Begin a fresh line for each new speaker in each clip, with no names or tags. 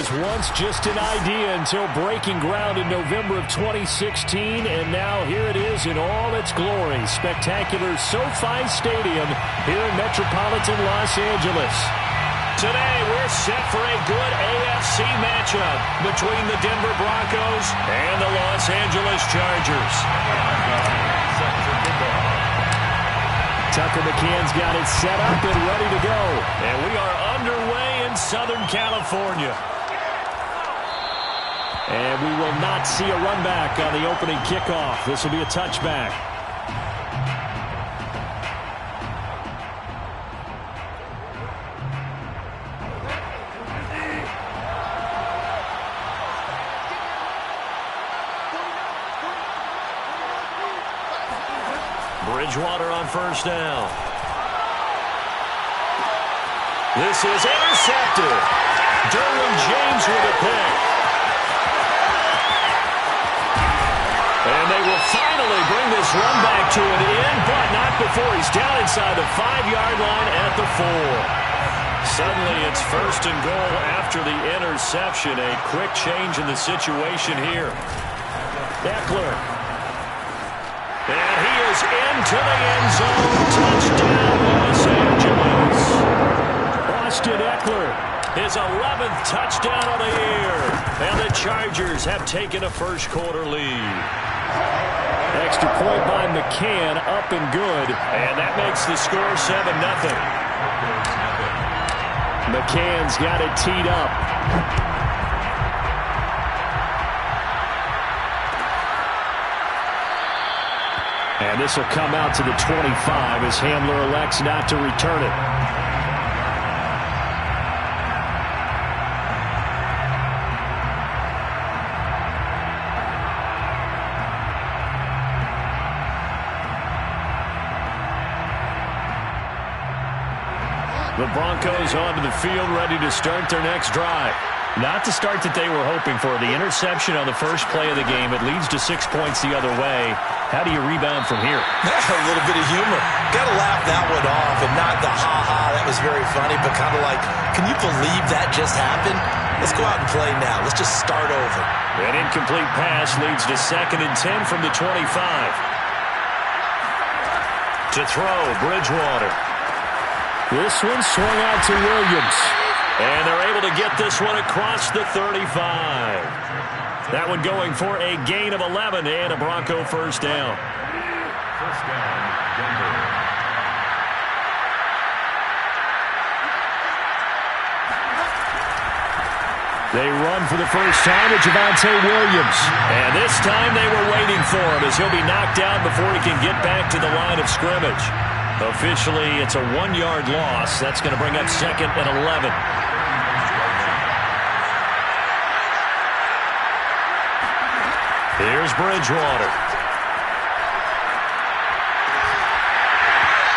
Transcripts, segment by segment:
was once just an idea until breaking ground in November of 2016, and now here it is in all its glory. Spectacular SoFi Stadium here in metropolitan Los Angeles. Today, we're set for a good AFC matchup between the Denver Broncos and the Los Angeles Chargers. Tucker McCann's got it set up and ready to go. And we are underway in Southern California. And we will not see a run back on the opening kickoff. This will be a touchback. Bridgewater on first down. This is intercepted. Derwin James with a pick. And they will finally bring this run back to an end, but not before he's down inside the 5-yard line at the 4. Suddenly it's first and goal after the interception. A quick change in the situation here. Eckler. And he is into the end zone. Touchdown, Los Angeles. Austin Eckler, his 11th touchdown of the year. And the Chargers have taken a first-quarter lead. Extra point by McCann, up and good. And that makes the score 7-0. McCann's got it teed up. And this will come out to the 25 as Handler elects not to return it. The Broncos onto the field ready to start their next drive. Not the start that they were hoping for. The interception on the first play of the game. It leads to 6 points the other way. How do you rebound from here?
A little bit of humor. Got to laugh that one off, and not the ha-ha, that was very funny, but kind of like, can you believe that just happened? Let's go out and play now. Let's just start over.
An incomplete pass leads to 2nd and 10 from the 25. To throw, Bridgewater. This one swung out to Williams. And they're able to get this one across the 35. That one going for a gain of 11 and a Bronco first down. First down, Denver. They run for the first time with Javonte Williams. And this time they were waiting for him as he'll be knocked down before he can get back to the line of scrimmage. Officially, it's a 1-yard loss. That's going to bring up 2nd and 11. Here's Bridgewater.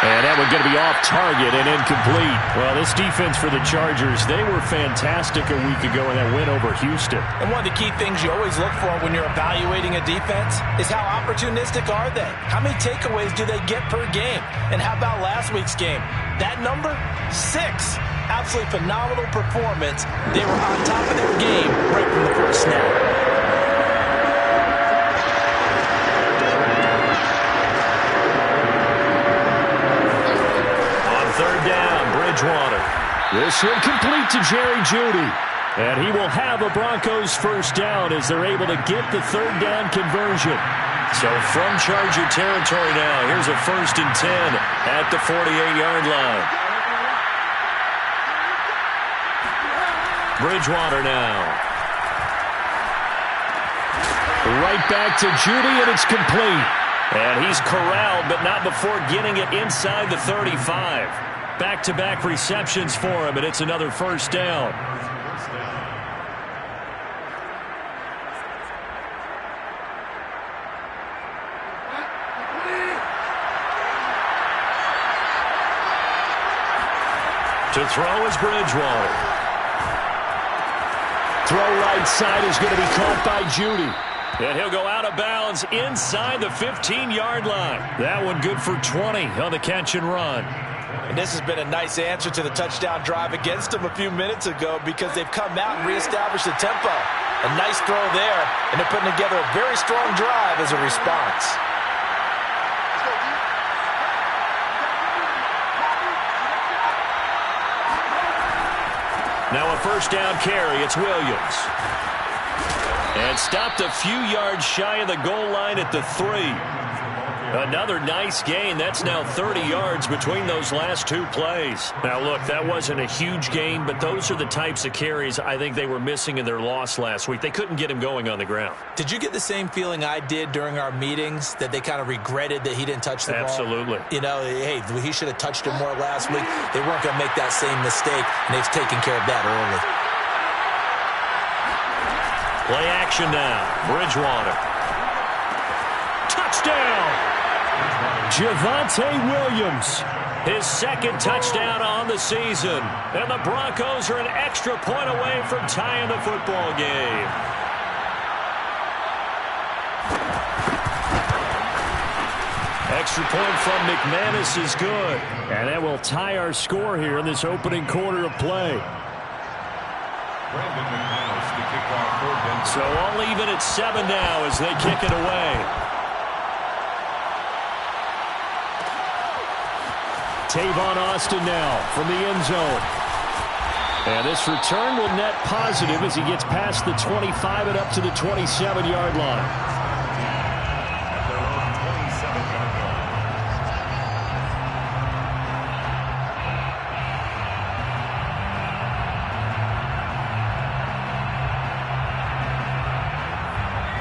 And that one going to be off target and incomplete. Well, this defense for the Chargers, they were fantastic a week ago in that win over Houston.
And one of the key things you always look for when you're evaluating a defense is how opportunistic are they? How many takeaways do they get per game? And how about last week's game? That number? 6. Absolutely phenomenal performance. They were on top of their game right from the first snap.
Third down, Bridgewater. This one complete to Jerry Jeudy. And he will have a Broncos first down as they're able to get the 3rd down conversion. So from Charger territory now, here's a 1st and 10 at the 48-yard line. Bridgewater now. Right back to Jeudy, and it's complete. And he's corralled, but not before getting it inside the 35. Back-to-back receptions for him, and it's another first down. To throw is Bridgewater. Throw right side is going to be caught by Jeudy. And he'll go out of bounds inside the 15-yard line. That one good for 20 on the catch and run.
And this has been a nice answer to the touchdown drive against them a few minutes ago because they've come out and reestablished the tempo. A nice throw there, and they're putting together a very strong drive as a response.
Now a first down carry. It's Williams. And stopped a few yards shy of the goal line at the 3. Another nice gain. That's now 30 yards between those last two plays. Now, look, that wasn't a huge gain, but those are the types of carries I think they were missing in their loss last week. They couldn't get him going on the ground.
Did you get the same feeling I did during our meetings, that they kind of regretted that he didn't touch the ball?
Absolutely.
You know, hey, he should have touched it more last week. They weren't going to make that same mistake, and they've taken care of that early.
Play action now. Bridgewater. Touchdown! Javonte Williams, his second touchdown on the season. And the Broncos are an extra point away from tying the football game. Extra point from McManus is good. And that will tie our score here in this opening quarter of play. So all even at 7 now as they kick it away. Tavon Austin now from the end zone. And this return will net positive as he gets past the 25 and up to the 27-yard line.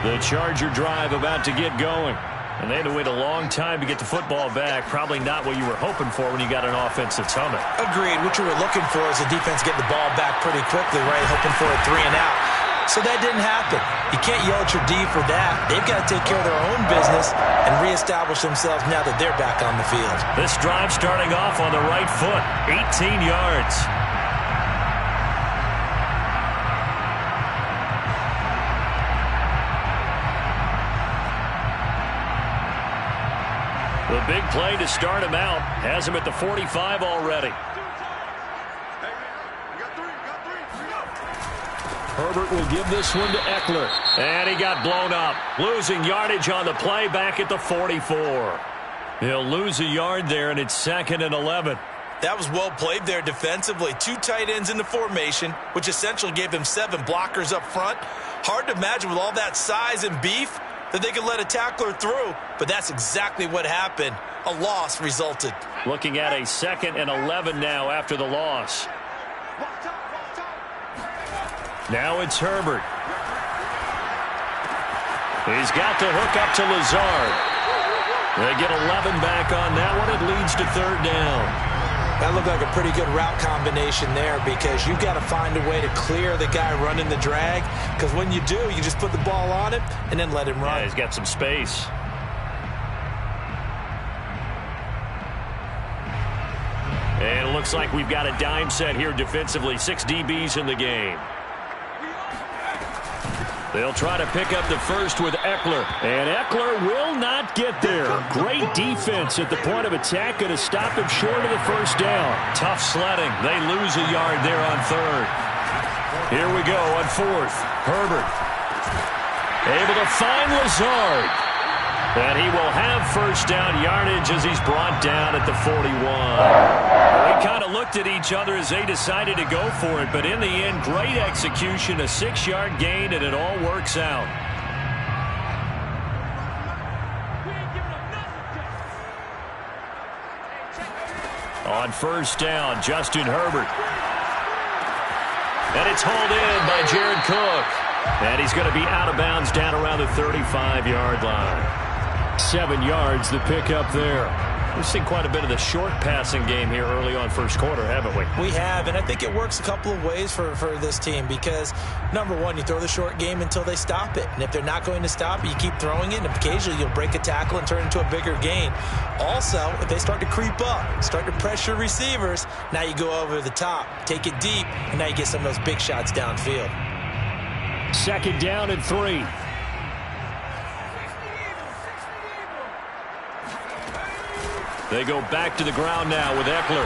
The Charger drive about to get going. And they had to wait a long time to get the football back. Probably not what you were hoping for when you got an offense that's humming.
Agreed. What you were looking for is the defense getting the ball back pretty quickly, right? Hoping for a 3 and out. So that didn't happen. You can't yell at your D for that. They've got to take care of their own business and reestablish themselves now that they're back on the field.
This drive starting off on the right foot. 18 yards. The big play to start him out has him at the 45 already. Herbert will give this one to Eckler. And he got blown up. Losing yardage on the play back at the 44. He'll lose a yard there, and it's 2nd and 11.
That was well played there defensively. 2 tight ends in the formation, which essentially gave them 7 blockers up front. Hard to imagine with all that size and beef that they could let a tackler through, but that's exactly what happened. A loss resulted.
Looking at a 2nd and 11 now after the loss. Now it's Herbert. He's got the hook up to Lazard. They get 11 back on that one. It leads to 3rd down.
That looked like a pretty good route combination there because you've got to find a way to clear the guy running the drag, because when you do, you just put the ball on him and then let him run.
Yeah, he's got some space. And it looks like we've got a dime set here defensively. 6 DBs in the game. They'll try to pick up the first with Eckler. And Eckler will not get there. Great defense at the point of attack. Going to stop him short of the first down. Tough sledding. They lose a yard there on 3rd. Here we go on 4th. Herbert able to find Lazard. And he will have first down yardage as he's brought down at the 41. We kind of looked at each other as they decided to go for it, but in the end, great execution, a 6-yard gain, and it all works out. On first down, Justin Herbert. And it's hauled in by Jared Cook. And he's going to be out of bounds down around the 35-yard line. 7 yards, the pickup there. We've seen quite a bit of the short passing game here early on first quarter, haven't we?
We have, and I think it works a couple of ways for this team because, number one, you throw the short game until they stop it. And if they're not going to stop it, you keep throwing it, and occasionally you'll break a tackle and turn it into a bigger gain. Also, if they start to creep up, start to pressure receivers, now you go over the top, take it deep, and now you get some of those big shots downfield.
2nd down and 3. They go back to the ground now with Eckler.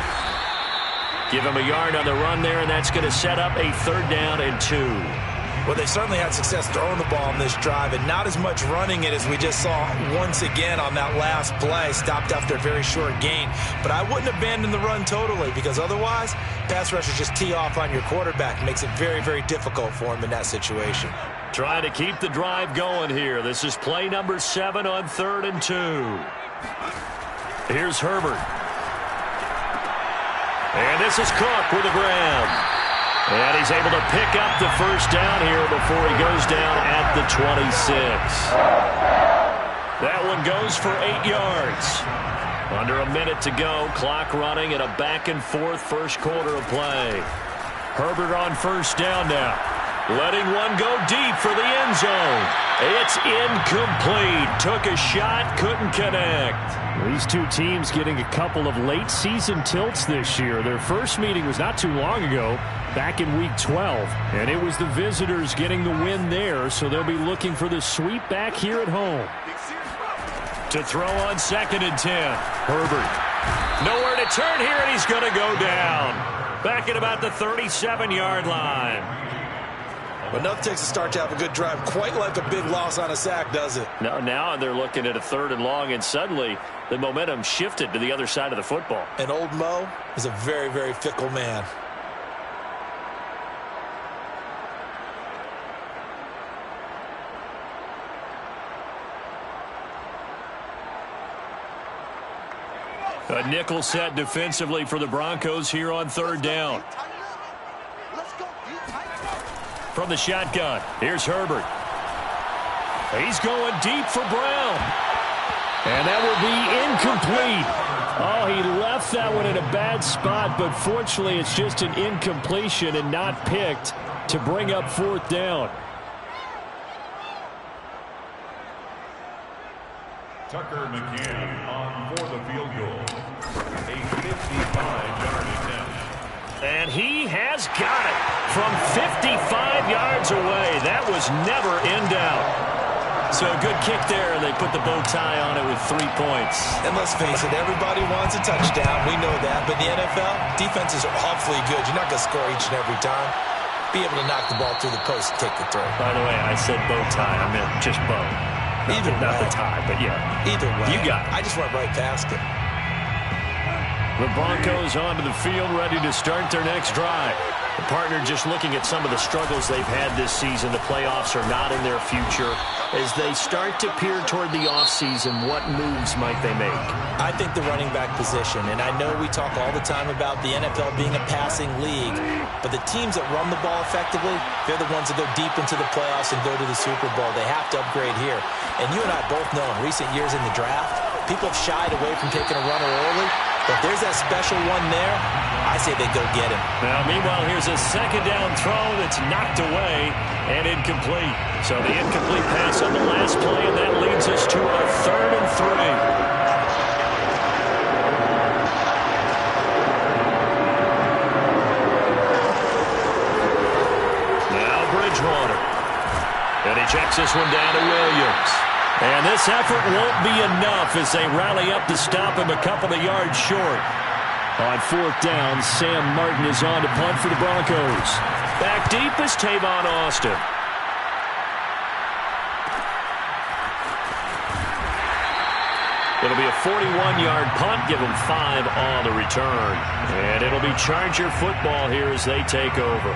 Give him a yard on the run there, and that's going to set up a 3rd down and 2.
Well, they certainly had success throwing the ball on this drive, and not as much running it as we just saw once again on that last play. Stopped after a very short gain. But I wouldn't abandon the run totally, because otherwise, pass rushers just tee off on your quarterback. Makes it very, very difficult for him in that situation.
Trying to keep the drive going here. This is play number 7 on 3rd and 2. Here's Herbert. And this is Cook with the grab. And he's able to pick up the 1st down here before he goes down at the 26. That one goes for 8 yards. Under a minute to go. Clock running in a back-and-forth first quarter of play. Herbert on 1st down now. Letting one go deep for the end zone. It's incomplete. Took a shot, couldn't connect.
These two teams getting a couple of late-season tilts this year. Their first meeting was not too long ago, back in Week 12. And it was the visitors getting the win there, so they'll be looking for the sweep back here at home.
To throw on 2nd and 10. Herbert. Nowhere to turn here, and he's going to go down. Back at about the 37-yard line.
But enough takes a start to have a good drive. Quite like a big loss on a sack, does it?
Now they're looking at a 3rd and long, and suddenly the momentum shifted to the other side of the football.
And old Mo is a very, very fickle man.
A nickel set defensively for the Broncos here on 3rd down. From the shotgun, here's Herbert. He's going deep for Brown. And that will be incomplete. Oh, he left that one in a bad spot, but fortunately it's just an incompletion and not picked to bring up 4th down.
Tucker McCann on for the field goal. A 55-yard attempt.
And he has got it from 55 yards away. That was never in doubt. So a good kick there. They put the bow tie on it with 3 points.
And let's face it, everybody wants a touchdown. We know that. But the NFL, defenses are awfully good. You're not going to score each and every time. Be able to knock the ball through the post and take the throw.
By the way, I said bow tie. I meant just bow. Not the tie, but yeah.
Either way.
You got it.
I just went right past it.
The Broncos onto the field, ready to start their next drive. The partner just looking at some of the struggles they've had this season. The playoffs are not in their future. As they start to peer toward the offseason, what moves might they make?
I think the running back position, and I know we talk all the time about the NFL being a passing league, but the teams that run the ball effectively, they're the ones that go deep into the playoffs and go to the Super Bowl. They have to upgrade here. And you and I both know in recent years in the draft, people have shied away from taking a runner early. But if there's that special one there, I say they go get him.
Now, meanwhile, here's a 2nd down throw that's knocked away and incomplete. So the incomplete pass on the last play, and that leads us to our 3rd and 3. Now Bridgewater. And he checks this one down to Williams. And this effort won't be enough as they rally up to stop him a couple of yards short. On 4th down, Sam Martin is on to punt for the Broncos. Back deep is Tavon Austin. It'll be a 41-yard punt, give them 5 on the return. And it'll be Charger football here as they take over.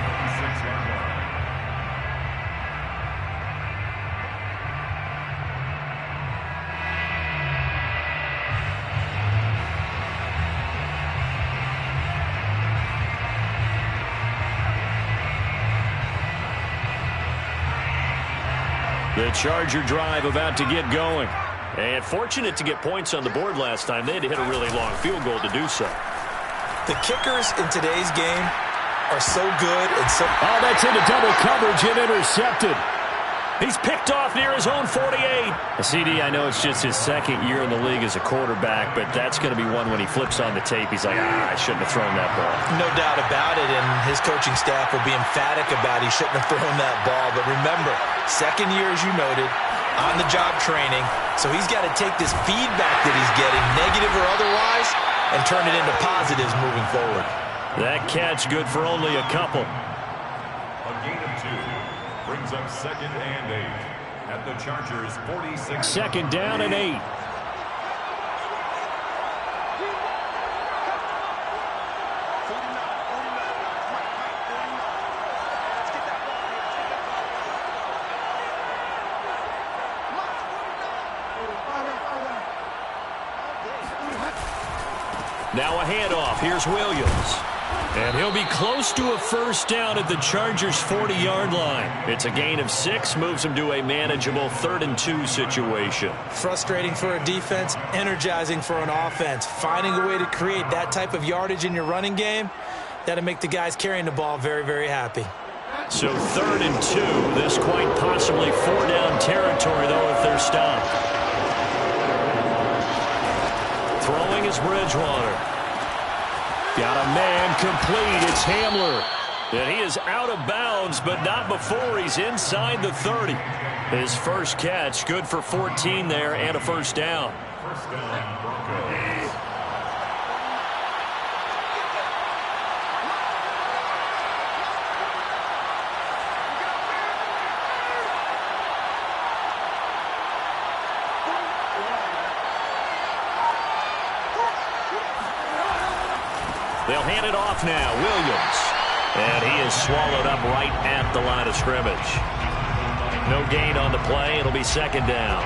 The Charger drive about to get going. And fortunate to get points on the board last time. They had to hit a really long field goal to do so.
The kickers in today's game are so good and so...
Oh, that's into double coverage and intercepted. He's picked off near his own 48. CD, I know it's just his 2nd year in the league as a quarterback, but that's going to be one when he flips on the tape. He's like, I shouldn't have thrown that ball.
No doubt about it, and his coaching staff will be emphatic about he shouldn't have thrown that ball. But remember, 2nd year, as you noted, on-the-job training, so he's got to take this feedback that he's getting, negative or otherwise,
and turn it into positives moving forward.
That catch good for only a couple.
A gain of 2 brings up 2nd and 8 at the Chargers 46.
2nd down and 8. Now a handoff. Here's Williams. And he'll be close to a first down at the Chargers' 40-yard line. It's a gain of 6, moves them to a manageable 3rd and 2 situation.
Frustrating for a defense, energizing for an offense. Finding a way to create that type of yardage in your running game, that'll make the guys carrying the ball very, very happy.
So 3rd and 2. This quite possibly 4-down territory, though, if they're stopped. Throwing is Bridgewater. Got a man complete. It's Hamler. And he is out of bounds, but not before he's inside the 30. His first catch, good for 14 there and a first down.
First down, Broncos.
They'll hand it off now. Williams. And he is swallowed up right at the line of scrimmage. No gain on the play. It'll be 2nd down.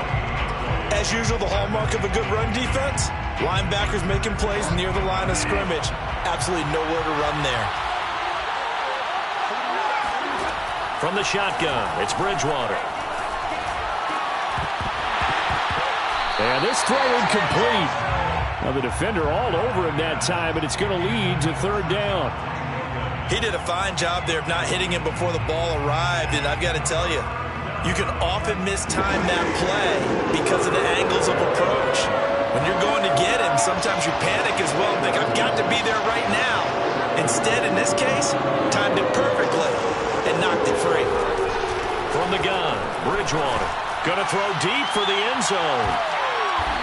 As usual, the hallmark of a good run defense, linebackers making plays near the line of scrimmage. Absolutely nowhere to run there.
From the shotgun, it's Bridgewater.
And this throw incomplete. Now the defender all over him that time, but it's going to lead to 3rd down.
He did a fine job there of not hitting him before the ball arrived, and I've got to tell you, you can often mistime that play because of the angles of approach. When you're going to get him, sometimes you panic as well and think, I've got to be there right now. Instead, in this case, timed it perfectly and knocked it free.
From the gun, Bridgewater. Going to throw deep for the end zone.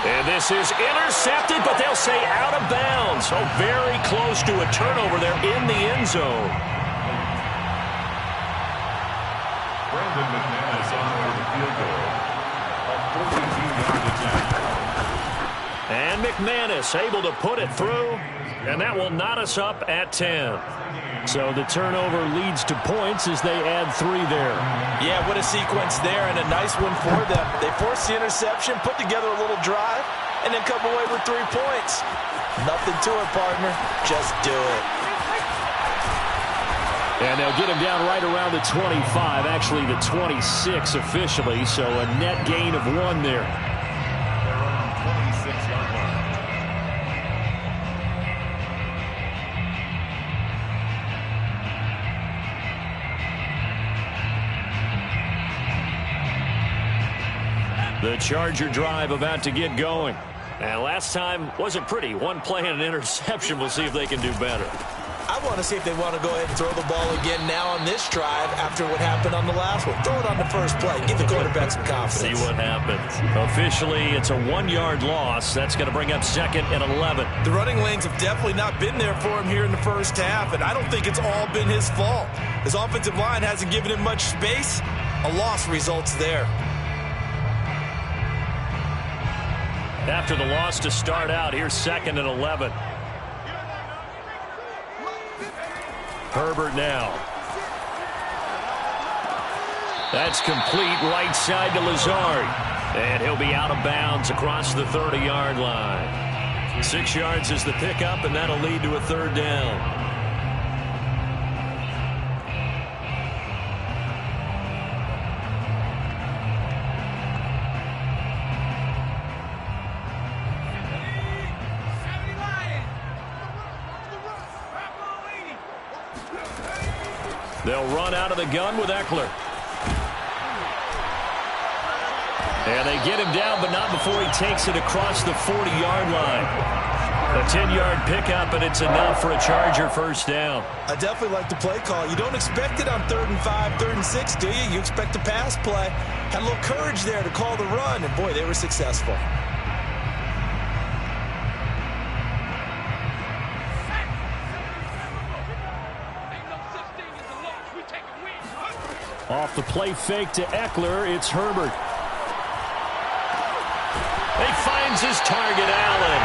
And this is intercepted, but they'll say out of bounds. Oh, very close to a turnover there in the end zone.
Brandon McManus on for the field goal. A 42-yard attempt.
And McManus able to put it through, and that will knot us up at 10.
So the turnover leads to points as they add 3 there.
Yeah, what a sequence there, and a nice one for them. They forced the interception, put together a little drive, and then come away with 3 points. Nothing to it, partner. Just do it.
And they'll get him down right around the 25, actually the 26 officially, so a net gain of 1 there.
They're on 26-yard line.
The Charger drive about to get going. And last time wasn't pretty. One play and an interception. We'll see if they can do better.
I want to see if they want to go ahead and throw the ball again now on this drive after what happened on the last one. Throw it on the first play. Give the quarterback some confidence.
See what happens. Officially, it's a 1-yard loss. That's going to bring up 2nd and 11.
The running lanes have definitely not been there for him here in the first half, and I don't think it's all been his fault. His offensive line hasn't given him much space. A loss results there.
After the loss to start out, here's 2nd and 11. Herbert now. That's complete right side to Lazard. And he'll be out of bounds across the 30-yard line. 6 yards is the pickup, and that'll lead to a 3rd down. They'll run out of the gun with Eckler. And they get him down, but not before he takes it across the 40-yard line. A 10-yard pickup, and it's enough for a Charger first down.
I definitely like the play call. You don't expect it on 3rd and 5, 3rd and 6, do you? You expect a pass play. Had a little courage there to call the run, and boy, they were successful.
Off the play fake to Eckler, it's Herbert.
He finds his target, Allen.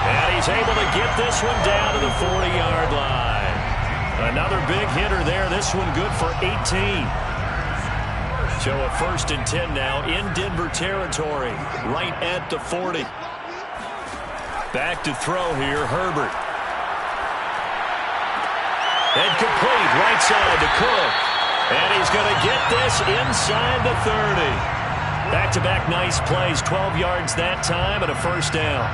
And he's able to get this one down to the 40-yard line. Another big hitter there. This one good for 18. So a 1st and 10 now in Denver territory, right at the 40. Back to throw here, Herbert. And complete, right side to Cook. And he's going to get this inside the 30. Back-to-back nice plays, 12 yards that time and a 1st down.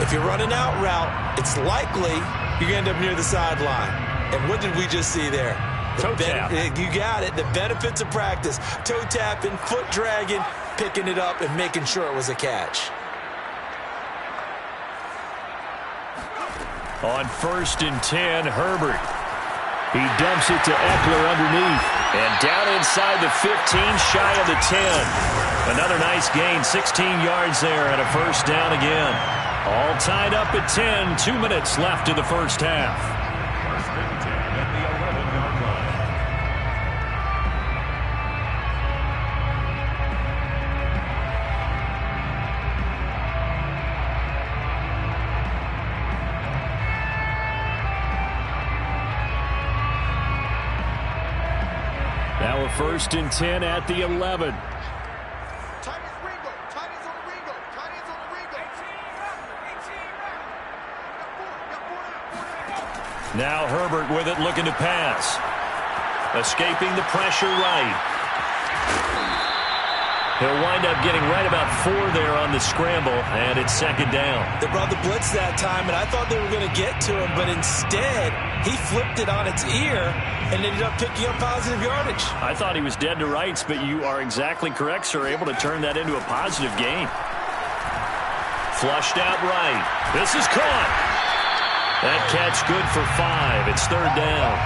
If you're running out route, it's likely you're going to end up near the sideline. And what did we just see there?
Toe tap.
You got it. The benefits of practice. Toe tapping, foot dragging, picking it up, and making sure it was a catch.
On 1st and 10, Herbert. He dumps it to Eckler underneath.
And down inside the 15, shy of the 10. Another nice gain, 16 yards there and a 1st down again. All tied up at 10, 2 minutes left in the first half.
1st and 10 at the 11-yard line.
Now a 1st and 10 at the 11.
Now Herbert with it, looking to pass. Escaping the pressure right. He'll wind up getting right about 4 there on the scramble, and it's 2nd down.
They brought the blitz that time, and I thought they were going to get to him, but instead he flipped it on its ear and ended up picking up positive yardage.
I thought he was dead to rights, but you are exactly correct, sir. Able to turn that into a positive gain.
Flushed out right. This is caught. That catch good for 5. It's 3rd down.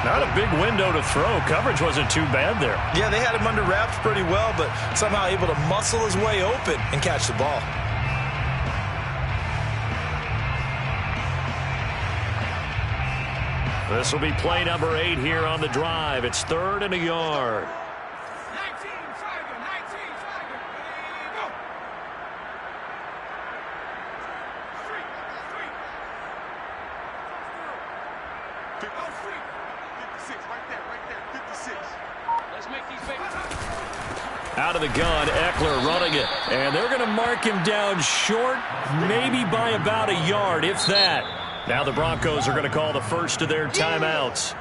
Not a big window to throw. Coverage wasn't too bad there.
Yeah, they had him under wraps pretty well, but somehow able to muscle his way open and catch the ball.
This will be play number 8 here on the drive. It's 3rd and a yard.
19 Tiger, 19 Tiger. Go. Street. 56, right there, 56. Let's make these babies.
Out of the gun, Eckler running it. And they're going to mark him down short, maybe by about a yard, if that. Now the Broncos are going to call the first of their timeouts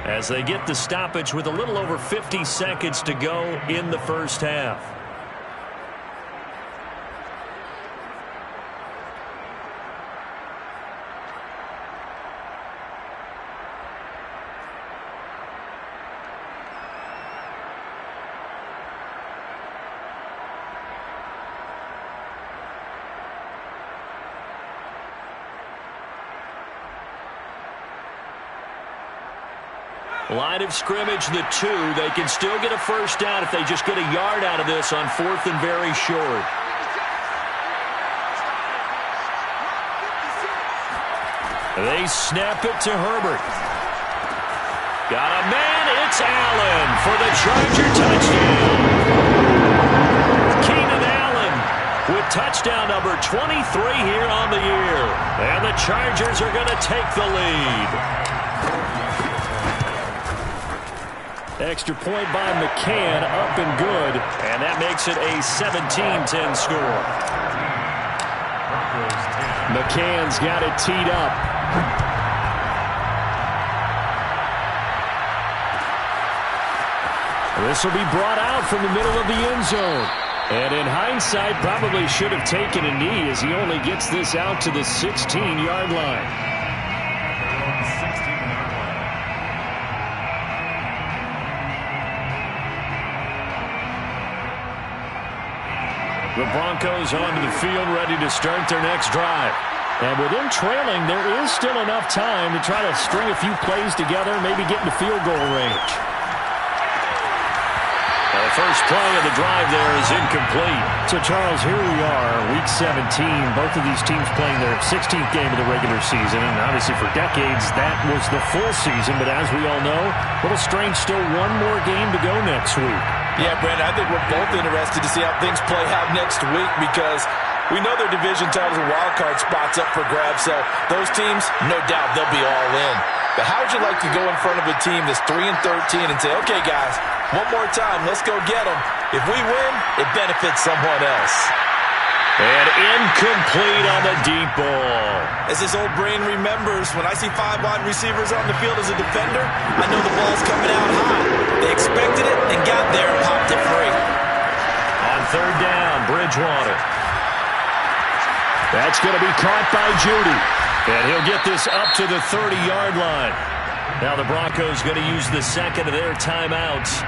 as they get the stoppage with a little over 50 seconds to go in the first half. Line of scrimmage, the 2. They can still get a 1st down if they just get a yard out of this on 4th and very short. They snap it to Herbert. Got a man, it's Allen for the Charger touchdown. Keenan Allen with touchdown number 23 here on the year. And the Chargers are going to take the lead. Extra point by McCann, up and good. And that makes it a 17-10 score.
McCann's got it teed up. This will be brought out from the middle of the end zone. And in hindsight, probably should have taken a knee as he only gets this out to the 16-yard line. The Broncos onto the field, ready to start their next drive. And with them trailing, there is still enough time to try to string a few plays together, maybe get into field goal range.
A The first play of the drive there is incomplete.
So, Charles, here we are, Week 17. Both of these teams playing their 16th game of the regular season. And obviously for decades, that was the full season. But as we all know, a little strange, still one more game to go next week.
Yeah, Brandon, I think we're both interested to see how things play out next week because we know their division titles and wild card spots up for grabs. So those teams, no doubt, they'll be all in. But how would you like to go in front of a team that's 3-13 and say, okay, guys, one more time, let's go get them. If we win, it benefits someone else.
And incomplete on the deep ball.
As his old brain remembers, when I see 5 wide receivers on the field as a defender, I know the ball's coming out high. They expected it and got there and popped it free.
On third down, Bridgewater. That's going to be caught by Judy. And he'll get this up to the 30-yard line. Now the Broncos going to use the second of their timeouts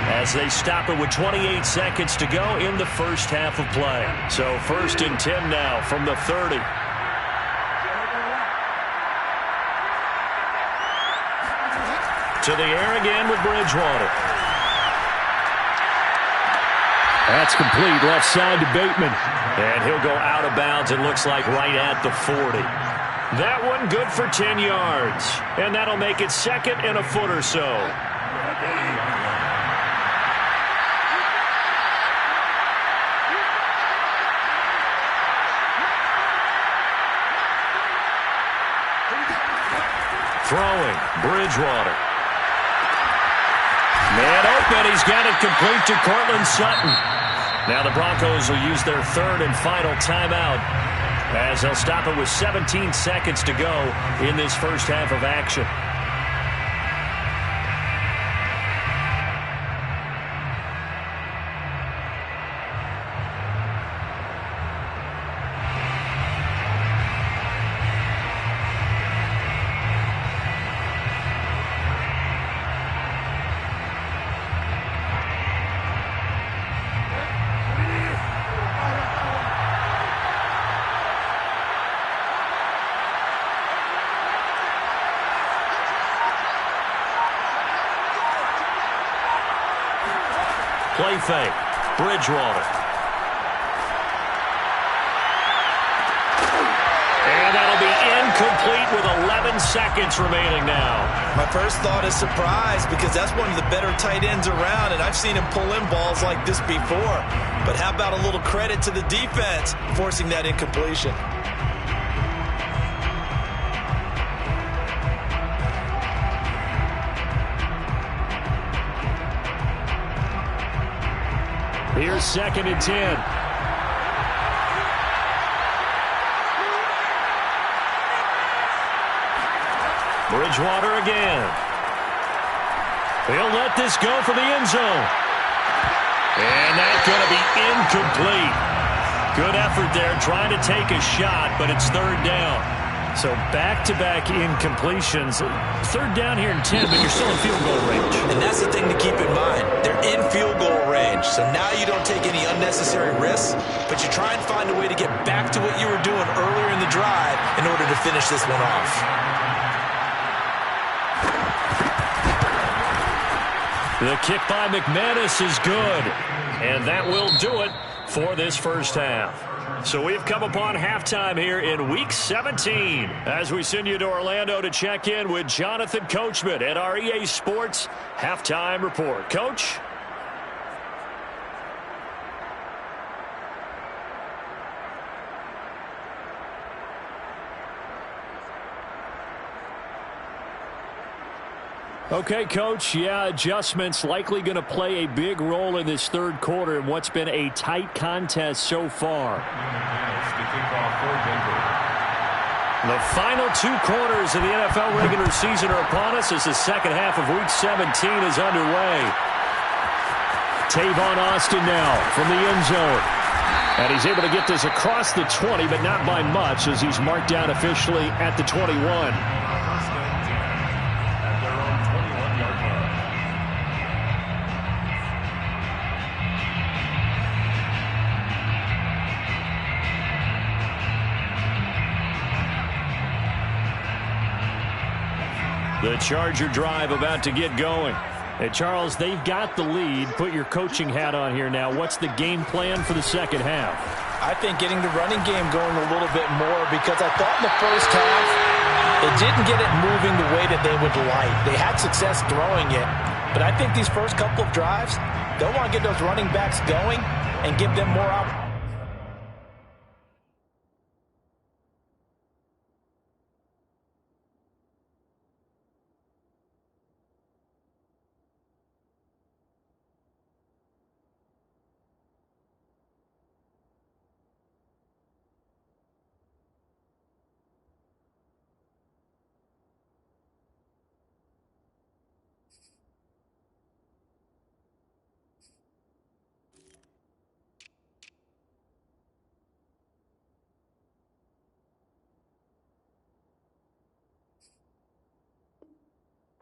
as they stop it with 28 seconds to go in the first half of play. So 1st and 10 now from the 30. To the air again with Bridgewater.
That's complete, left side to Bateman.
And he'll go out of bounds, it looks like, right at the 40. That one good for 10 yards. And that'll make it 2nd and a foot or so. Throwing, Bridgewater. Man open, he's got it complete to Cortland Sutton. Now the Broncos will use their 3rd and final timeout as they'll stop it with 17 seconds to go in this first half of action. Play fake. Bridgewater. And that'll be incomplete with 11 seconds remaining now.
My first thought is surprise because that's one of the better tight ends around, and I've seen him pull in balls like this before. But how about a little credit to the defense forcing that incompletion?
Here's 2nd and 10.
Bridgewater again. He'll let this go for the end zone. And that's going to be incomplete. Good effort there trying to take a shot, but it's 3rd down.
So back-to-back incompletions. 3rd down here in 10, but you're still in field goal range.
And that's the thing to keep in mind. They're in field goal range, so now you don't take any unnecessary risks, but you try and find a way to get back to what you were doing earlier in the drive in order to finish this one off.
The kick by McManus is good, and that will do it for this first half. So we've come upon halftime here in Week 17 as we send you to Orlando to check in with Jonathan Coachman at our EA Sports Halftime Report. Coach?
Okay, Coach, yeah, adjustments likely going to play a big role in this 3rd quarter in what's been a tight contest so far.
The final 2 quarters of the NFL regular season are upon us as the second half of Week 17 is underway.
Tavon Austin now from the end zone. And he's able to get this across the 20, but not by much as he's marked down officially at the 21.
The Charger drive about to get going.
Hey, Charles, they've got the lead. Put your coaching hat on here now. What's the game plan for the second half?
I think getting the running game going a little bit more, because I thought in the first half it didn't get it moving the way that they would like. They had success throwing it, but I think these first couple of drives, they'll want to get those running backs going and give them more opportunity.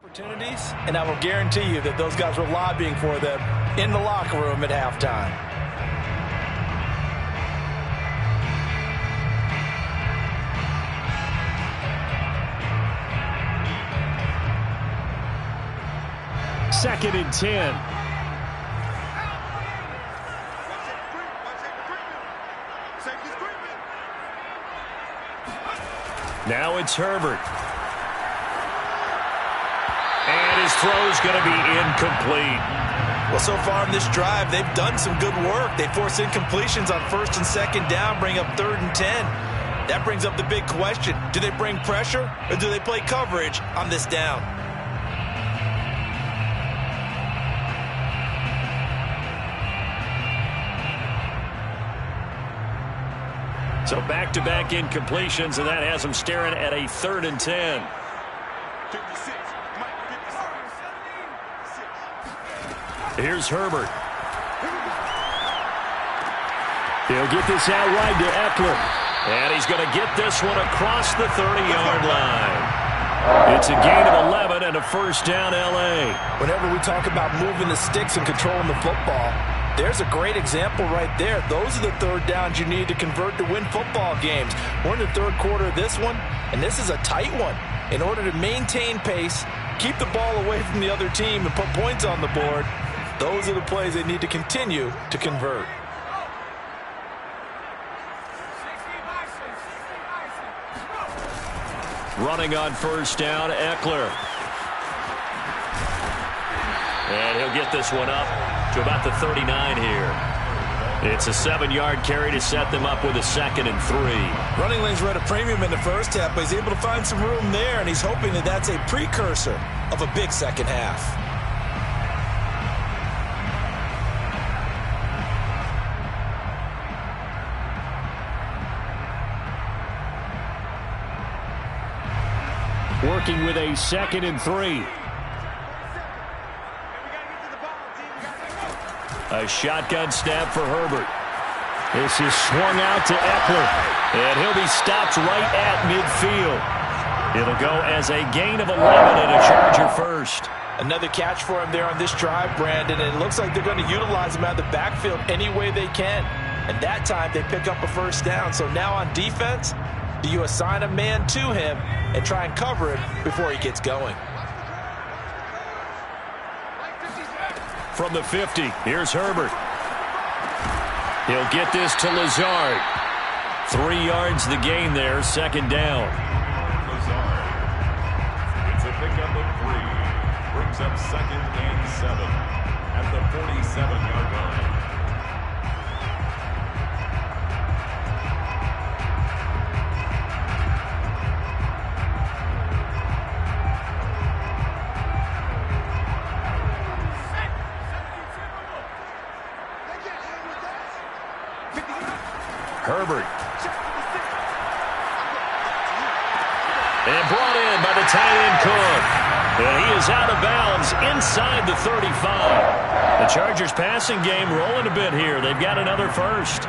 Opportunities, and I will guarantee you that those guys were lobbying for them in the locker room at halftime.
Second and 10. Now it's Herbert. And his throw's going to be incomplete.
Well, so far in this drive, they've done some good work. They force incompletions on first and second down, bring up 3rd and 10. That brings up the big question. Do they bring pressure or do they play coverage on this down?
So back-to-back incompletions, and that has them staring at a 3rd and 10.
56.
Here's Herbert. He'll get this out wide to Eckler. And he's going to get this one across the 30-yard line. It's a gain of 11 and a first down, L.A.
Whenever we talk about moving the sticks and controlling the football, there's a great example right there. Those are the third downs you need to convert to win football games. We're in the third quarter of this one, and this is a tight one. In order to maintain pace, keep the ball away from the other team, and put points on the board, those are the plays they need to continue to convert.
Running on first down, Eckler. And he'll get this one up to about the 39 here. It's a 7-yard carry to set them up with a 2nd and 3.
Running lanes were at a premium in the first half, but he's able to find some room there, and he's hoping that that's a precursor of a big second half.
Working with a 2nd and 3. A shotgun snap for Herbert. This is swung out to Eckler, and he'll be stopped right at midfield. It'll go as a gain of 11 and a Charger first.
Another catch for him there on this drive, Brandon, and it looks like they're going to utilize him out of the backfield any way they can. And that time they pick up a first down. So now on defense, do you assign a man to him and try and cover him before he gets going?
From the 50, here's Herbert. He'll get this to Lazard. 3 yards the gain there, 2nd down.
Lazard. It's a pickup of 3. Brings up 2nd and 7 at the 47-yard line.
Herbert. And brought in by the tight end Cook. And he is out of bounds inside the 35. The Chargers passing game rolling a bit here. They've got another first.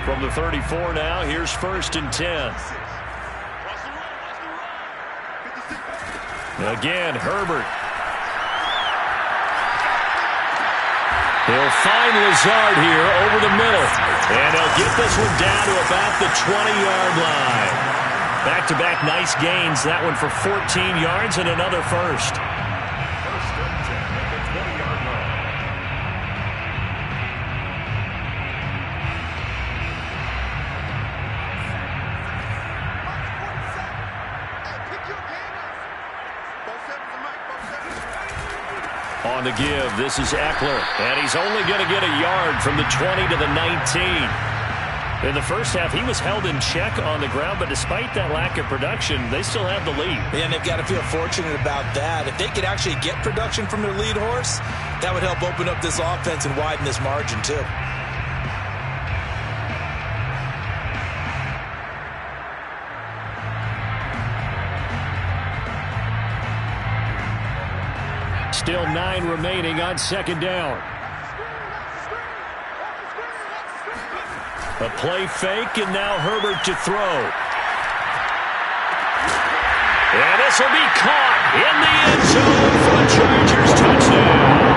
From the 34 now, here's 1st and 10. Again, Herbert.
He'll find Lazard here over the middle. And he'll get this one down to about the 20-yard line. Back-to-back nice gains. That one for 14 yards and another first.
First and 10 at the 20-yard line.
On the give, this is Eckler. And he's only going to get a yard from the 20 to the 19. In the first half, he was held in check on the ground, but despite that lack of production, they still have the lead.
And they've got to feel fortunate about that. If they could actually get production from their lead horse, that would help open up this offense and widen this margin, too.
Still 9 remaining on second down.
A play fake, and now Herbert to throw. And this will be caught in the end zone for a Chargers touchdown.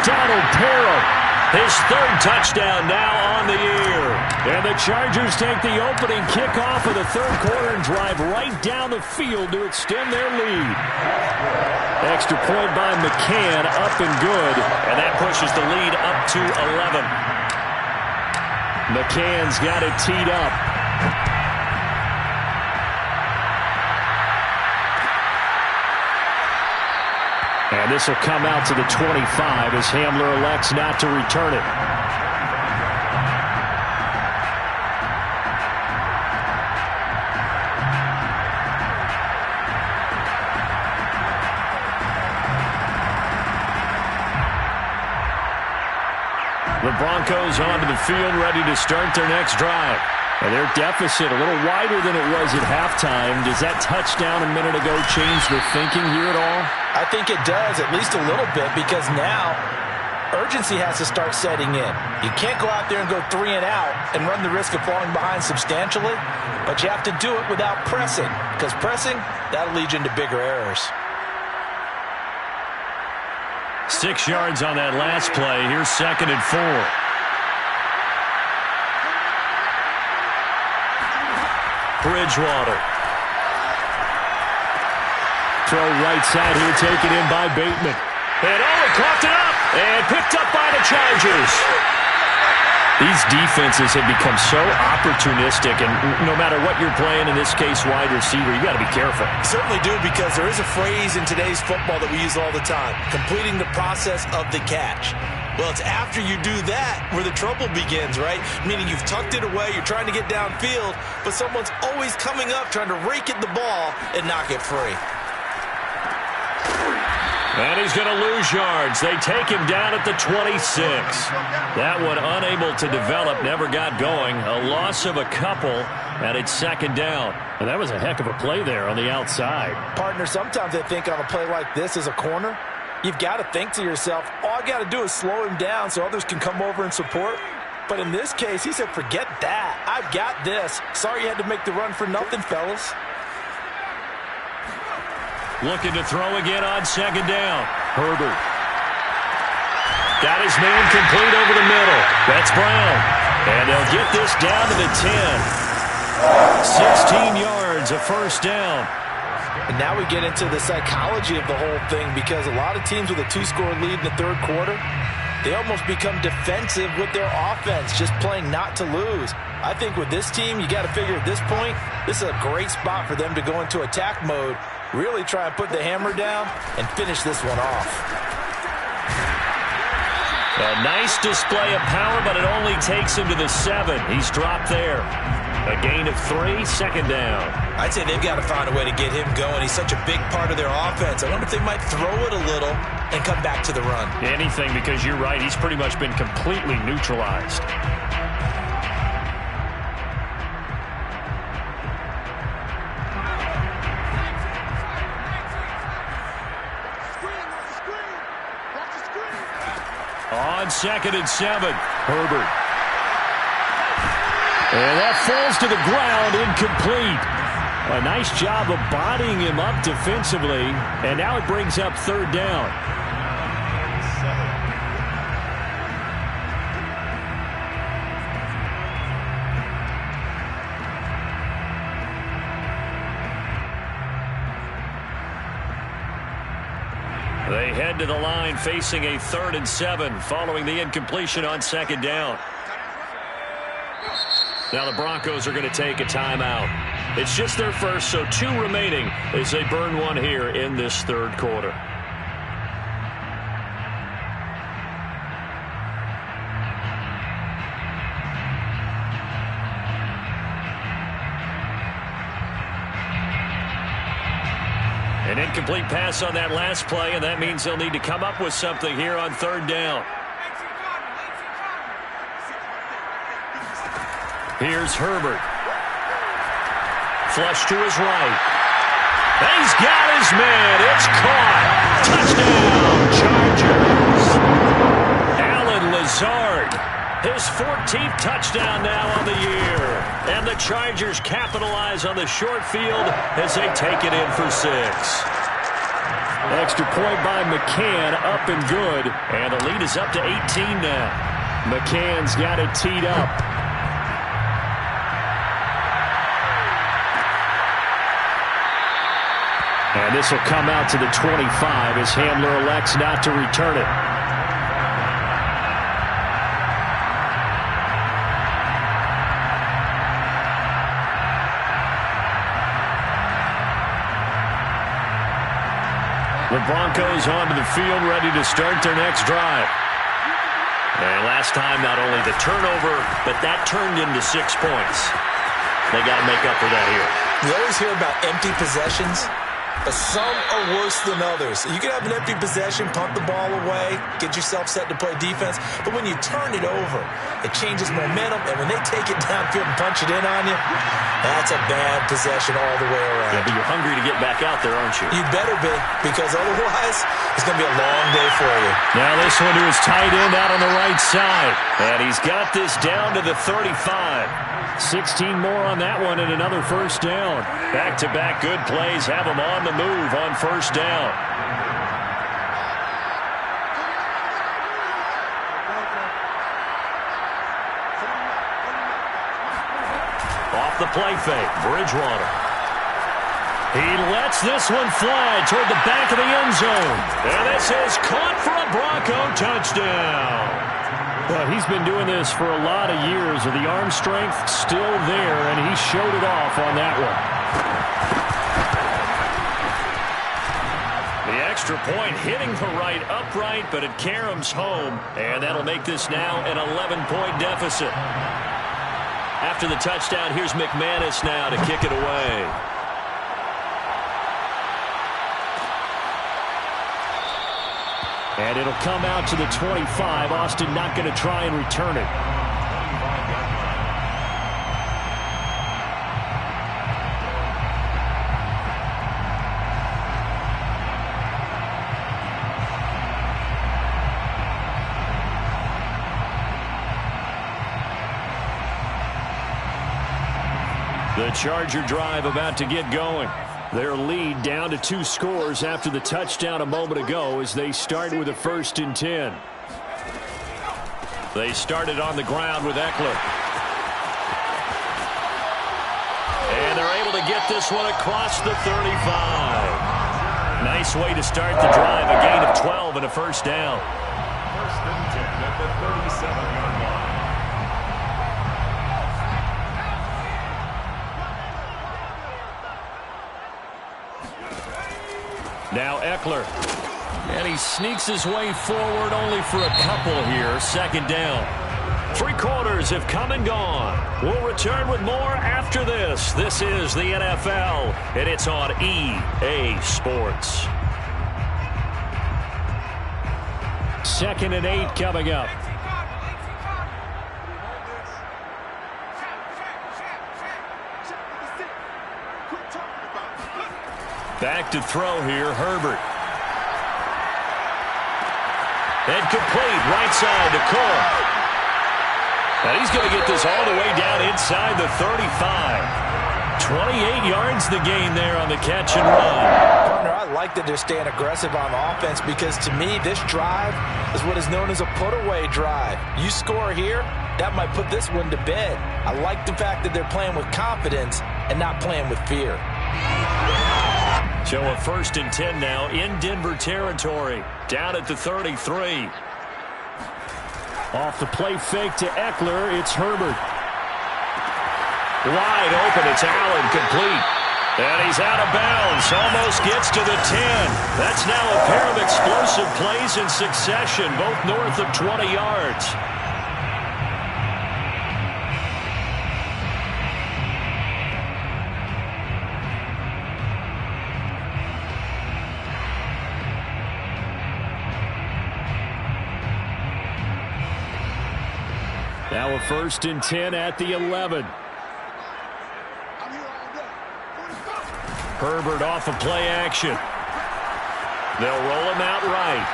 Donald Parham, his third touchdown now on the year.
And the Chargers take the opening kickoff of the third quarter and drive right down the field to extend their lead. Extra point by McCann, up and good.
And that pushes the lead up to 11.
McCann's got it teed up. And this will come out to the 25 as Hamler elects not to return it.
The Broncos onto the field, ready to start their next drive.
And their deficit a little wider than it was at halftime. Does that touchdown a minute ago change the thinking here at all?
I think it does, at least a little bit, because now urgency has to start setting in. You can't go out there and go 3 and out and run the risk of falling behind substantially, but you have to do it without pressing, because pressing, that'll lead you into bigger errors.
6 yards on that last play. Here's 2nd and 4. Bridgewater.
Throw right side here, taken in by Bateman.
And he coughed it up and picked up by the Chargers. These defenses have become so opportunistic, and no matter what you're playing, in this case wide receiver, you got to be careful.
Certainly do, because there is a phrase in today's football that we use all the time: completing the process of the catch. Well, it's after you do that where the trouble begins, right? Meaning you've tucked it away, you're trying to get downfield, but someone's always coming up trying to rake at the ball and knock it free.
And he's going to lose yards. They take him down at the 26. That one unable to develop, never got going. A loss of a couple, and it's 2nd down.
And that was a heck of a play there on the outside.
Partner, sometimes I think on a play like this as a corner, you've got to think to yourself, all I got to do is slow him down so others can come over and support. But in this case, he said, forget that. I've got this. Sorry you had to make the run for nothing, fellas.
Looking to throw again on 2nd down. Herbert. Got his man complete over the middle. That's Brown. And they'll get this down to the 10. 16 yards, a first down.
And now we get into the psychology of the whole thing, because a lot of teams with a 2-score lead in the third quarter, they almost become defensive with their offense, just playing not to lose. I think with this team, you got to figure at this point, this is a great spot for them to go into attack mode, really try and put the hammer down and finish this one off.
A nice display of power, but it only takes him to the 7. He's dropped there. A gain of 3, 2nd down.
I'd say they've got to find a way to get him going. He's such a big part of their offense. I wonder if they might throw it a little and come back to the run.
Anything, because you're right, he's pretty much been completely neutralized.
On 2nd and 7, Herbert.
And that falls to the ground, incomplete. A nice job of bodying him up defensively, and now it brings up 3rd down.
head to the line facing a 3rd and 7 following the incompletion on 2nd down. Now the Broncos are going to take a timeout. It's just their first, so 2 remaining as they burn one here in this 3rd quarter. An incomplete pass on that last play, and that means they'll need to come up with something here on 3rd down. Here's Herbert. Flush to his right. He's got his man. It's caught. Touchdown, Chargers. Allen Lazard. His 14th touchdown now on the year. And the Chargers capitalize on the short field as they take it in for 6.
Extra point by McCann, up and good.
And the lead is up to 18 now.
McCann's got it teed up. And this will come out to the 25 as Hamler elects not to return it.
The Broncos onto the field, ready to start their next drive. And last time, not only the turnover, but that turned into 6 points. They got to make up for that here.
You always hear about empty possessions, but some are worse than others. You can have an empty possession, punt the ball away, get yourself set to play defense, but when you turn it over, it changes momentum, and when they take it downfield and punch it in on you, that's a bad possession all the way around.
Yeah, but you're hungry to get back out there, aren't you?
You better be, because otherwise, it's going to be a long day for you.
Now this one to his tight end out on the right side. And he's got this down to the 35.
16 more on that one and another 1st down.
Back-to-back good plays have him on the move on 1st down. Off the play fake, Bridgewater. He lets this one fly toward the back of the end zone. And this is caught for a Bronco touchdown.
Well, he's been doing this for a lot of years, and the arm strength still there, and he showed it off on that one.
The extra point hitting the right upright, but it caroms home, and that'll make this now an 11-point deficit. After the touchdown, here's McManus now to kick it away.
And it'll come out to the 25. Austin not going to try and return it.
The Charger drive about to get going. Their lead down to 2 scores after the touchdown a moment ago as they start with a 1st and 10. They started on the ground with Eckler. And they're able to get this one across the 35. Nice way to start the drive. A gain of 12 and a 1st down.
1st and 10 at the 37-yard line.
Now Eckler. And he sneaks his way forward only for a couple here. 2nd down. 3 quarters have come and gone. We'll return with more after this. This is the NFL, and it's on EA Sports.
2nd and 8 coming up.
Back to throw here, Herbert. And complete, right side to Cole. And he's going to get this all the way down inside the 35. 28 yards the gain there on the catch and run.
Partner, I like that they're staying aggressive on offense because to me, this drive is what is known as a put-away drive. You score here, that might put this one to bed. I like the fact that they're playing with confidence and not playing with fear.
So a 1st and 10 now in Denver territory. Down at the 33.
Off the play fake to Eckler. It's Herbert.
Wide open. It's Allen, complete. And he's out of bounds. Almost gets to the 10. That's now a pair of explosive plays in succession, both north of 20 yards.
Now a 1st and 10 at the 11.
Herbert off of play action. They'll roll him out right.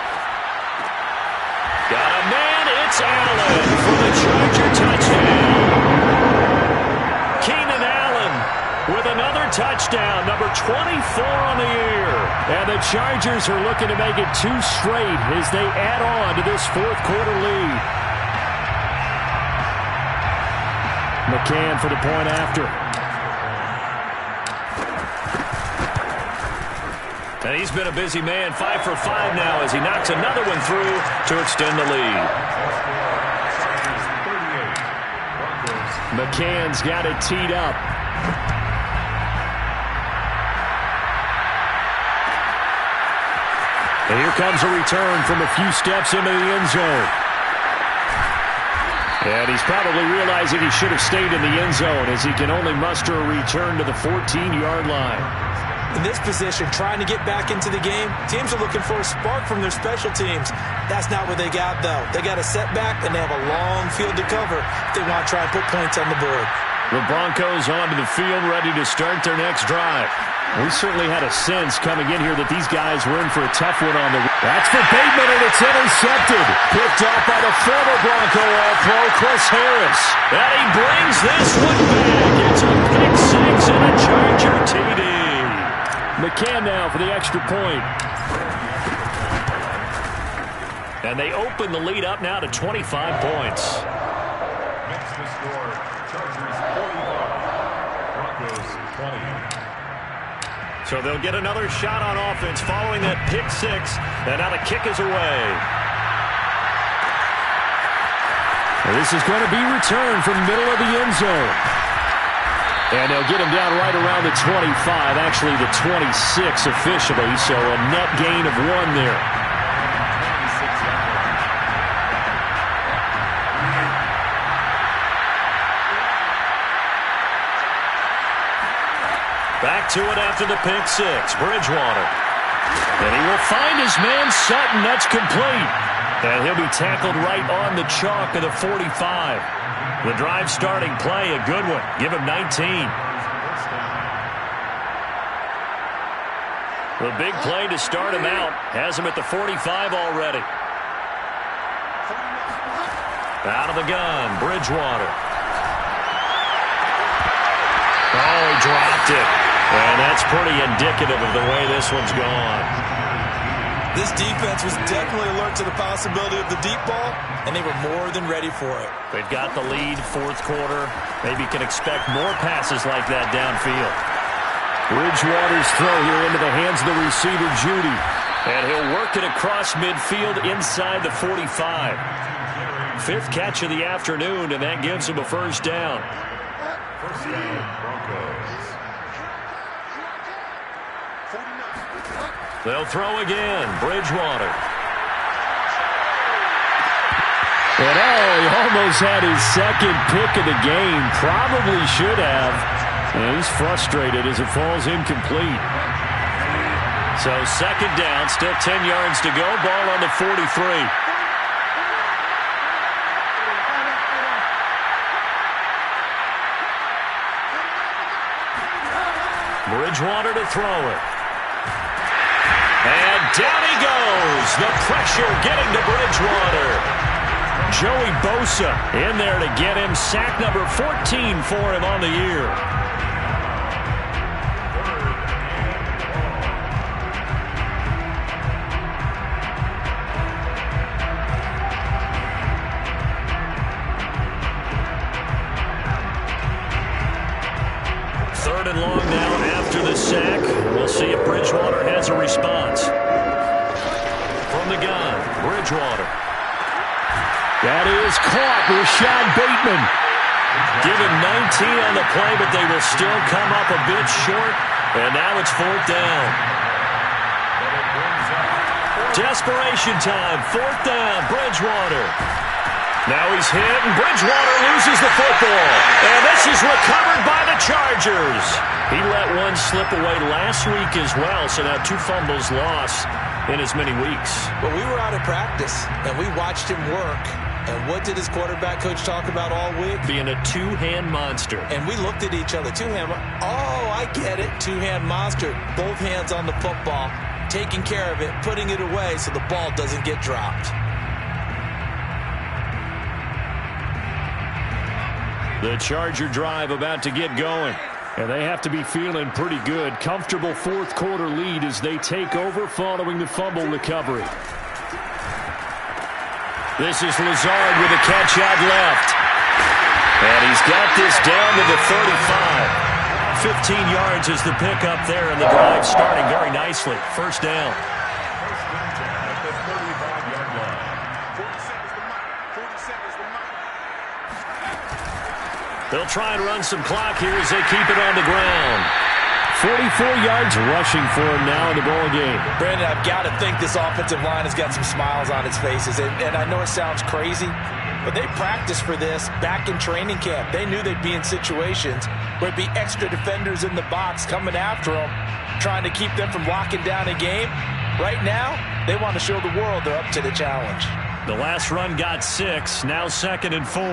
Got a man. It's Allen for the Charger touchdown. Keenan Allen with another touchdown, number 24 on the year.
And the Chargers are looking to make it 2 straight as they add on to this 4th quarter lead. McCann for the point after.
And he's been a busy man, 5 for 5 now as he knocks another one through to extend the lead.
McCann's got it teed up. And here comes a return from a few steps into the end zone. And he's probably realizing he should have stayed in the end zone as he can only muster a return to the 14-yard line.
In this position, trying to get back into the game, teams are looking for a spark from their special teams. That's not what they got, though. They got a setback, and they have a long field to cover if they want to try and put points on the board.
The Broncos onto the field, ready to start their next drive.
We certainly had a sense coming in here that these guys were in for a tough one on the... That's for Bateman, and it's intercepted. Picked off by the former Bronco All-Pro, Chris Harris.
And he brings this one back. It's a pick 6 and a Charger TD.
McCann now for the extra point.
And they open the lead up now to 25 points.
Makes the score Chargers 45, Broncos 20.
So they'll get another shot on offense following that pick 6. And now the kick is away.
And this is going to be returned from middle of the end zone. And they'll get him down right around the 25, actually the 26 officially, so a net gain of 1 there.
Back to it after the pick 6, Bridgewater. And he will find his man Sutton. That's complete. And he'll be tackled right on the chalk of the 45. The drive starting play, a good one. Give him 19. The big play to start him out has him at the 45 already. Out of the gun, Bridgewater. Oh, he dropped it. And that's pretty indicative of the way this one's gone.
This defense was definitely alert to the possibility of the deep ball, and they were more than ready for it.
They've got the lead, 4th quarter. Maybe can expect more passes like that downfield.
Bridgewater's throw here into the hands of the receiver, Judy.
And he'll work it across midfield inside the 45. 5th catch of the afternoon, and that gives him a 1st down.
First down, Broncos.
They'll throw again. Bridgewater.
And he almost had his 2nd pick of the game. Probably should have. And he's frustrated as it falls incomplete.
So 2nd down, still 10 yards to go. Ball on the 43. Bridgewater to throw it. And down he goes. The pressure getting to Bridgewater. Joey Bosa in there to get him. Sack number 14 for him on the year. Third and long now after the the sack. We'll see if Bridgewater has a response. From the gun, Bridgewater.
That is caught. Rashad Bateman.
Given 19 on the play, but they will still come up a bit short. And now it's 4th down. Desperation time. 4th down. Bridgewater. Now he's hit, and Bridgewater loses the football. And this is recovered by the Chargers. He let one slip away last week as well, so now 2 fumbles lost in as many weeks.
Well, we were out of practice, and we watched him work. And what did his quarterback coach talk about all week?
Being a 2-hand monster.
And we looked at each other. 2-hand. Oh, I get it. 2-hand monster. Both hands on the football, taking care of it, putting it away so the ball doesn't get dropped.
The Charger drive about to get going.
And they have to be feeling pretty good. Comfortable 4th quarter lead as they take over following the fumble recovery.
This is Lazard with a catch out left. And he's got this down to the 35. 15 yards is the pickup there, and the drive starting very nicely. 1st down.
At the 35-yard line. 47 is the mark. 47 is the mark.
They'll try and run some clock here as they keep it on the ground.
44 yards rushing for him now in the ball game.
Brandon, I've got to think this offensive line has got some smiles on its faces. And I know it sounds crazy, but they practiced for this back in training camp. They knew they'd be in situations where it'd be extra defenders in the box coming after them, trying to keep them from locking down a game. Right now, they want to show the world they're up to the challenge.
The last run got 6, now 2nd and 4.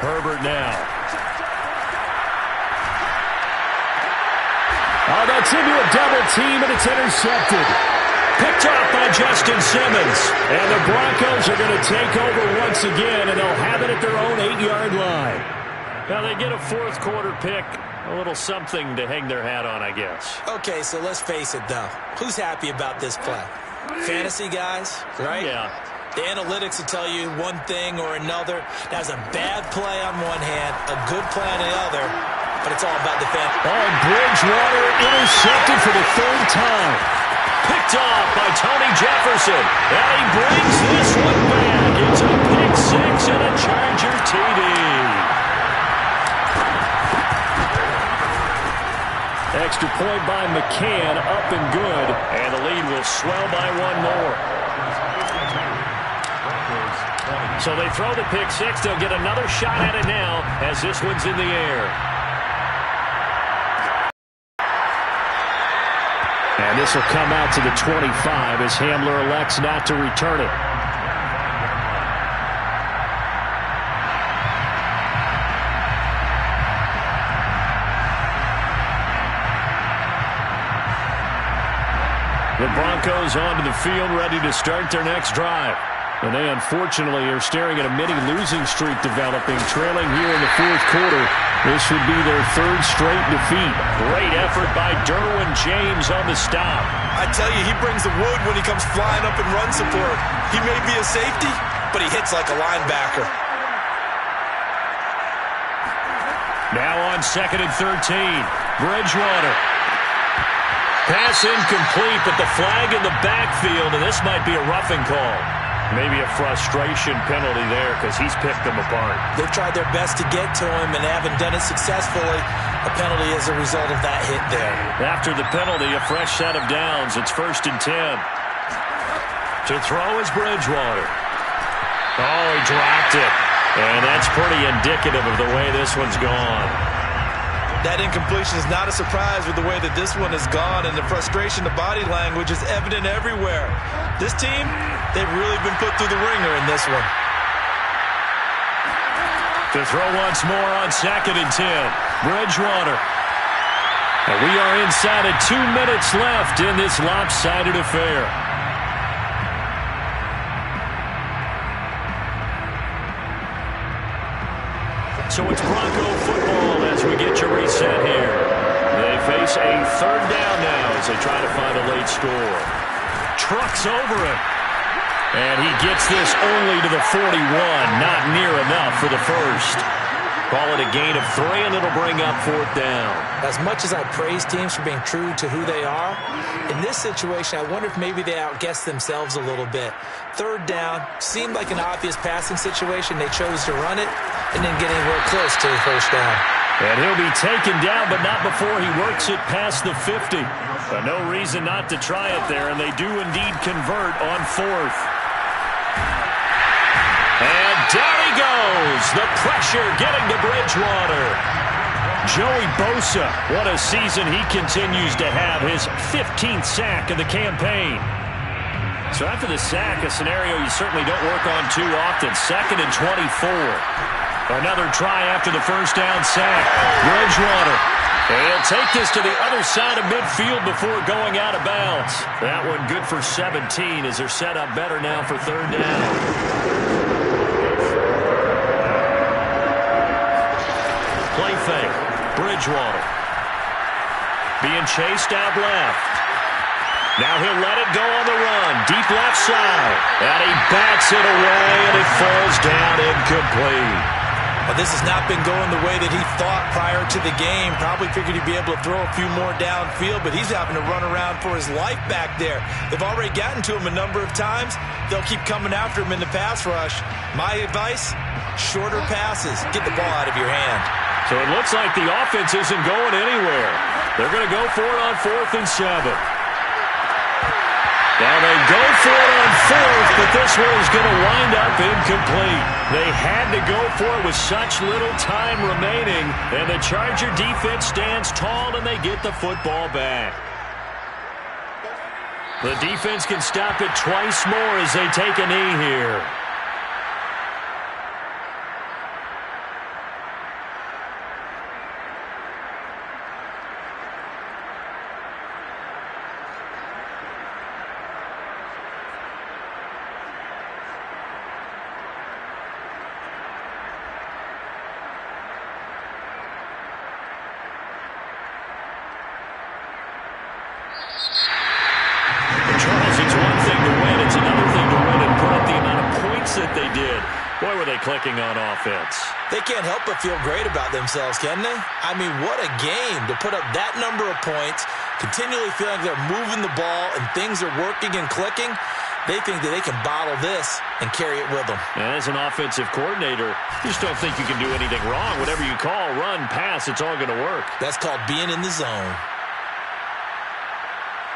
Herbert now.
Oh, that's into a double team, and it's intercepted.
Picked off by Justin Simmons.
And the Broncos are going to take over once again, and they'll have it at their own 8-yard line.
Now they get a 4th quarter pick. A little something to hang their hat on, I guess.
Okay, so let's face it, though. Who's happy about this play? Fantasy guys, right?
Yeah.
The analytics will tell you one thing or another. That's a bad play on one hand, a good play on the other. But it's all about the fan.
Oh, and Bridgewater intercepted for the 3rd time.
Picked off by Tony Jefferson. And he brings this one back. It's a pick 6 and a Charger TD.
Extra point by McCann, up and good.
And the lead will swell by 1 more. So they throw the pick 6. They'll get another shot at it now as this one's in the air.
And this will come out to the 25 as Hamler elects not to return it.
The Broncos onto the field, ready to start their next drive.
And they unfortunately are staring at a mini losing streak developing, trailing here in the 4th quarter. This would be their 3rd straight defeat.
Great effort by Derwin James on the stop.
I tell you, he brings the wood when he comes flying up in run support. He may be a safety, but he hits like a linebacker.
Now on 2nd and 13. Bridgewater. Pass incomplete, but the flag in the backfield, and this might be a roughing call. Maybe a frustration penalty there because he's picked them apart.
They've tried their best to get to him and haven't done it successfully. A penalty as a result of that hit there.
After the penalty, a fresh set of downs. It's 1st and 10. To throw is Bridgewater. Oh, he dropped it. And that's pretty indicative of the way this one's gone.
That incompletion is not a surprise with the way that this one has gone, and the frustration, the body language is evident everywhere. This team, they've really been put through the ringer in this one.
To throw once more on 2nd and 10. Bridgewater. And we are inside of 2 minutes left in this lopsided affair. So it's Bronco football as we get you reset here. They face a 3rd down now as they try to find a late score. Trucks over him. And he gets this only to the 41. Not near enough for the 1st. Call it a gain of 3, and it'll bring up 4th down.
As much as I praise teams for being true to who they are, in this situation, I wonder if maybe they outguessed themselves a little bit. 3rd down seemed like an obvious passing situation. They chose to run it and then get anywhere close to the 1st down.
And he'll be taken down, but not before he works it past the 50. But no reason not to try it there, and they do indeed convert on 4th. And down he goes. The pressure getting to Bridgewater. Joey Bosa, what a season he continues to have. His 15th sack of the campaign. So after the sack, a scenario you certainly don't work on too often. 2nd and 24. Another try after the 1st down sack. Bridgewater. He'll take this to the other side of midfield before going out of bounds. That one good for 17 as they're set up better now for 3rd down. Play fake. Bridgewater. Being chased out left. Now he'll let it go on the run. Deep left side. And he backs it away, and it falls down incomplete.
Well, this has not been going the way that he thought prior to the game. Probably figured he'd be able to throw a few more downfield, but he's having to run around for his life back there. They've already gotten to him a number of times. They'll keep coming after him in the pass rush. My advice, shorter passes. Get the ball out of your hand.
So it looks like the offense isn't going anywhere. They're going to go for it on 4th and 7. Now they go for it on 4th, but this one is going to wind up incomplete. They had to go for it with such little time remaining, and the Charger defense stands tall, and they get the football back. The defense can stop it twice more as they take a knee here. That they did. Boy, were they clicking on offense.
They can't help but feel great about themselves, can they? I mean, what a game to put up that number of points, continually feeling like they're moving the ball and things are working and clicking. They think that they can bottle this and carry it with them.
As an offensive coordinator, you just don't think you can do anything wrong. Whatever you call, run, pass, it's all going to work.
That's called being in the zone.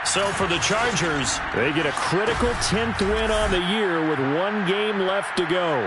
So for the Chargers, they get a critical 10th win on the year with 1 game left to go.